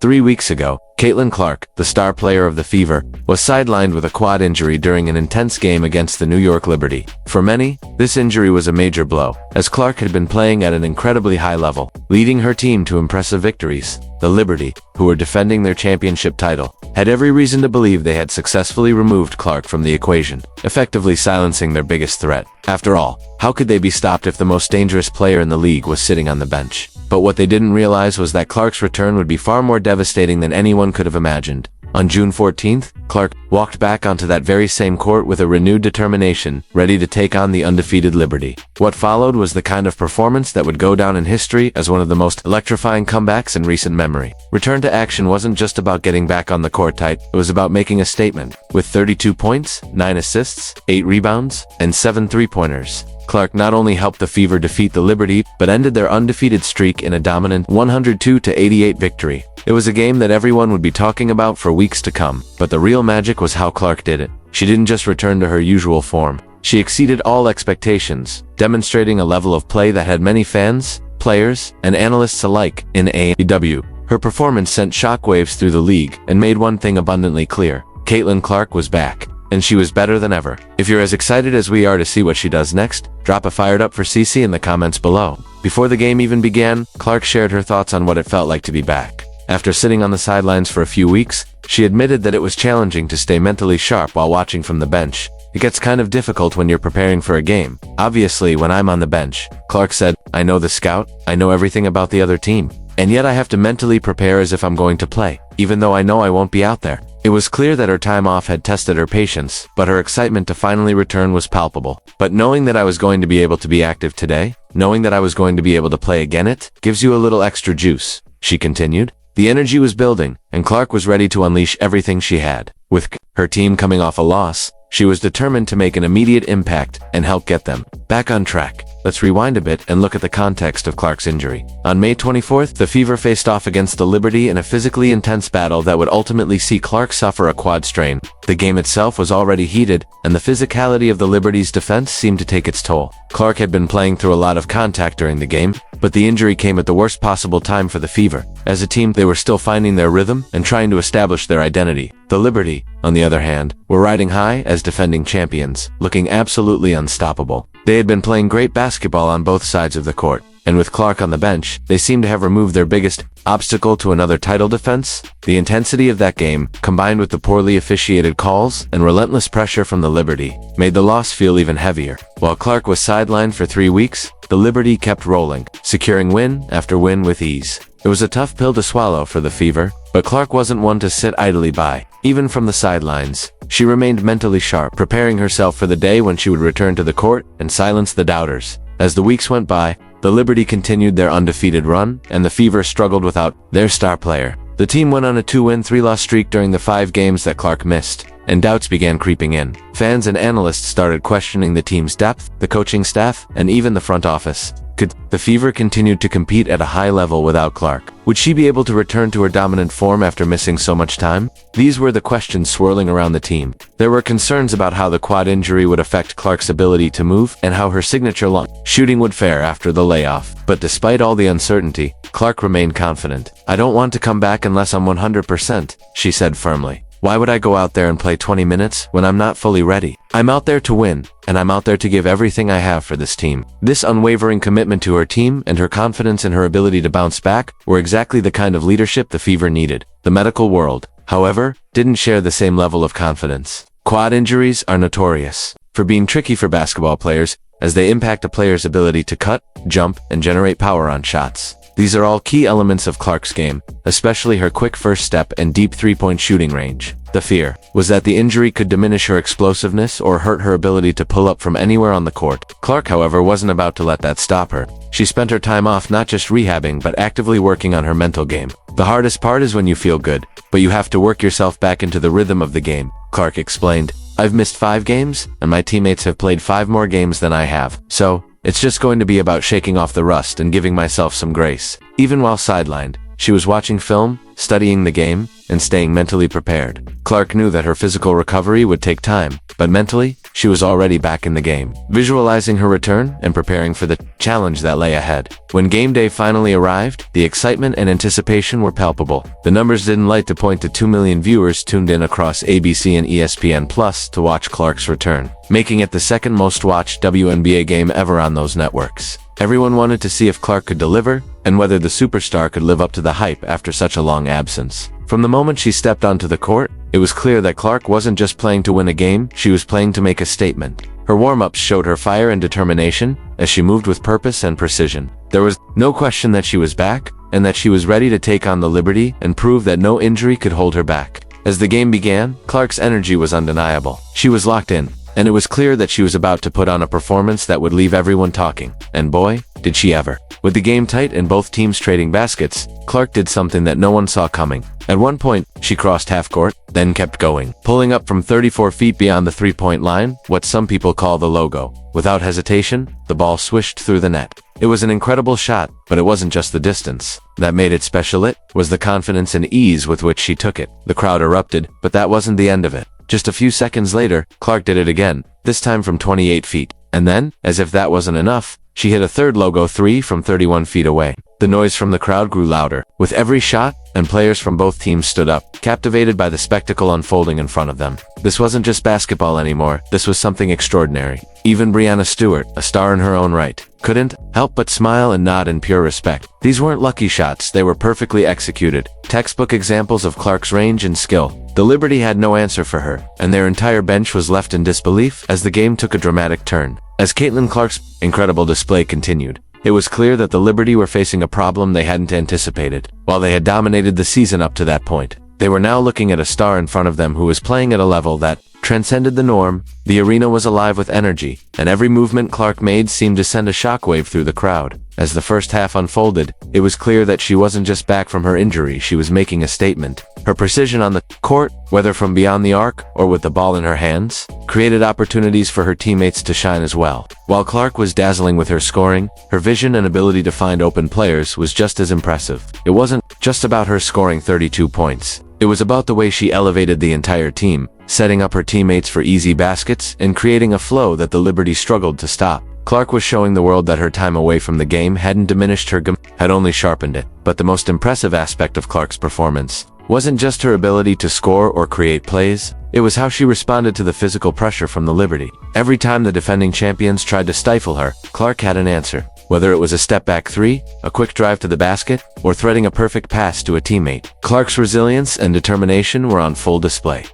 3 weeks ago, Caitlin Clark, the star player of the Fever, was sidelined with a quad injury during an intense game against the New York Liberty. For many, this injury was a major blow, as Clark had been playing at an incredibly high level, leading her team to impressive victories. The Liberty, who were defending their championship title, had every reason to believe they had successfully removed Clark from the equation, effectively silencing their biggest threat. After all, how could they be stopped if the most dangerous player in the league was sitting on the bench? But what they didn't realize was that Clark's return would be far more devastating than anyone could have imagined. On June 14th, Clark walked back onto that very same court with a renewed determination, ready to take on the undefeated Liberty. What followed was the kind of performance that would go down in history as one of the most electrifying comebacks in recent memory. Return to action wasn't just about getting back on the court tight, it was about making a statement. With 32 points, 9 assists, 8 rebounds, and 7 three-pointers, Clark not only helped the Fever defeat the Liberty, but ended their undefeated streak in a dominant 102-88 victory. It was a game that everyone would be talking about for weeks to come, but the real magic was how Clark did it. She didn't just return to her usual form. She exceeded all expectations, demonstrating a level of play that had many fans, players, and analysts alike in AEW. Her performance sent shockwaves through the league and made one thing abundantly clear: Caitlin Clark was back, and she was better than ever. If you're as excited as we are to see what she does next, drop a fired up for Cece in the comments below. Before the game even began, Clark shared her thoughts on what it felt like to be back. After sitting on the sidelines for a few weeks, she admitted that it was challenging to stay mentally sharp while watching from the bench. It gets kind of difficult when you're preparing for a game. Obviously, when I'm on the bench, Clark said, I know the scout, I know everything about the other team, and yet I have to mentally prepare as if I'm going to play, even though I know I won't be out there. It was clear that her time off had tested her patience, but her excitement to finally return was palpable. But knowing that I was going to be able to be active today, knowing that I was going to be able to play again, it gives you a little extra juice, she continued. The energy was building, and Clark was ready to unleash everything she had. With her team coming off a loss, she was determined to make an immediate impact and help get them back on track. Let's rewind a bit and look at the context of Clark's injury. On May 24th, the Fever faced off against the Liberty in a physically intense battle that would ultimately see Clark suffer a quad strain. The game itself was already heated, and the physicality of the Liberty's defense seemed to take its toll. Clark had been playing through a lot of contact during the game, but the injury came at the worst possible time for the Fever. As a team, they were still finding their rhythm and trying to establish their identity. The Liberty, on the other hand, were riding high as defending champions, looking absolutely unstoppable. They had been playing great basketball on both sides of the court, and with Clark on the bench, they seemed to have removed their biggest obstacle to another title defense. The intensity of that game, combined with the poorly officiated calls and relentless pressure from the Liberty, made the loss feel even heavier. While Clark was sidelined for 3 weeks, the Liberty kept rolling, securing win after win with ease. It was a tough pill to swallow for the Fever, but Clark wasn't one to sit idly by. Even from the sidelines, she remained mentally sharp, preparing herself for the day when she would return to the court and silence the doubters. As the weeks went by, the Liberty continued their undefeated run, and the Fever struggled without their star player. The team went on a 2-win, 3-loss streak during the 5 games that Clark missed, and doubts began creeping in. Fans and analysts started questioning the team's depth, the coaching staff, and even the front office. Could the Fever continue to compete at a high level without Clark? Would she be able to return to her dominant form after missing so much time? These were the questions swirling around the team. There were concerns about how the quad injury would affect Clark's ability to move and how her signature long shooting would fare after the layoff. But despite all the uncertainty, Clark remained confident. I don't want to come back unless I'm 100%, she said firmly. Why would I go out there and play 20 minutes when I'm not fully ready? I'm out there to win, and I'm out there to give everything I have for this team. This unwavering commitment to her team and her confidence in her ability to bounce back were exactly the kind of leadership the Fever needed. The medical world, however, didn't share the same level of confidence. Quad injuries are notorious for being tricky for basketball players, as they impact a player's ability to cut, jump, and generate power on shots. These are all key elements of Clark's game, especially her quick first step and deep three-point shooting range. The fear was that the injury could diminish her explosiveness or hurt her ability to pull up from anywhere on the court. Clark, however, wasn't about to let that stop her. She spent her time off not just rehabbing but actively working on her mental game. The hardest part is when you feel good, but you have to work yourself back into the rhythm of the game, Clark explained. I've missed 5 games, and my teammates have played 5 more games than I have, so it's just going to be about shaking off the rust and giving myself some grace. Even while sidelined, she was watching film, studying the game, and staying mentally prepared. Clark knew that her physical recovery would take time, but mentally, she was already back in the game, visualizing her return and preparing for the challenge that lay ahead. When game day finally arrived, the excitement and anticipation were palpable. The numbers didn't lie to point to 2 million viewers tuned in across ABC and ESPN Plus to watch Clark's return, making it the second most watched WNBA game ever on those networks. Everyone wanted to see if Clark could deliver, and whether the superstar could live up to the hype after such a long absence. From the moment she stepped onto the court, it was clear that Clark wasn't just playing to win a game, she was playing to make a statement. Her warm-ups showed her fire and determination as she moved with purpose and precision. There was no question that she was back, and that she was ready to take on the Liberty and prove that no injury could hold her back. As the game began, Clark's energy was undeniable. She was locked in, and it was clear that she was about to put on a performance that would leave everyone talking. And boy, did she ever. With the game tight and both teams trading baskets, Clark did something that no one saw coming. At one point, she crossed half-court, then kept going, pulling up from 34 feet beyond the three-point line, what some people call the logo. Without hesitation, the ball swished through the net. It was an incredible shot, but it wasn't just the distance that made it special. It was the confidence and ease with which she took it. The crowd erupted, but that wasn't the end of it. Just a few seconds later, Clark did it again, this time from 28 feet. And then, as if that wasn't enough, she hit a third logo three from 31 feet away. The noise from the crowd grew louder with every shot, and players from both teams stood up, captivated by the spectacle unfolding in front of them. This wasn't just basketball anymore, this was something extraordinary. Even Breanna Stewart, a star in her own right, couldn't help but smile and nod in pure respect. These weren't lucky shots, they were perfectly executed, textbook examples of Clark's range and skill. The Liberty had no answer for her, and their entire bench was left in disbelief as the game took a dramatic turn. As Caitlin Clark's incredible display continued, it was clear that the Liberty were facing a problem they hadn't anticipated. While they had dominated the season up to that point, they were now looking at a star in front of them who was playing at a level that transcended the norm. The arena was alive with energy, and every movement Clark made seemed to send a shockwave through the crowd. As the first half unfolded, it was clear that she wasn't just back from her injury, she was making a statement. Her precision on the court, whether from beyond the arc or with the ball in her hands, created opportunities for her teammates to shine as well. While Clark was dazzling with her scoring, her vision and ability to find open players was just as impressive. It wasn't just about her scoring 32 points. It was about the way she elevated the entire team, setting up her teammates for easy baskets and creating a flow that the Liberty struggled to stop. Clark was showing the world that her time away from the game hadn't diminished her had only sharpened it. But the most impressive aspect of Clark's performance wasn't just her ability to score or create plays, it was how she responded to the physical pressure from the Liberty. Every time the defending champions tried to stifle her, Clark had an answer. Whether it was a step-back three, a quick drive to the basket, or threading a perfect pass to a teammate, Clark's resilience and determination were on full display.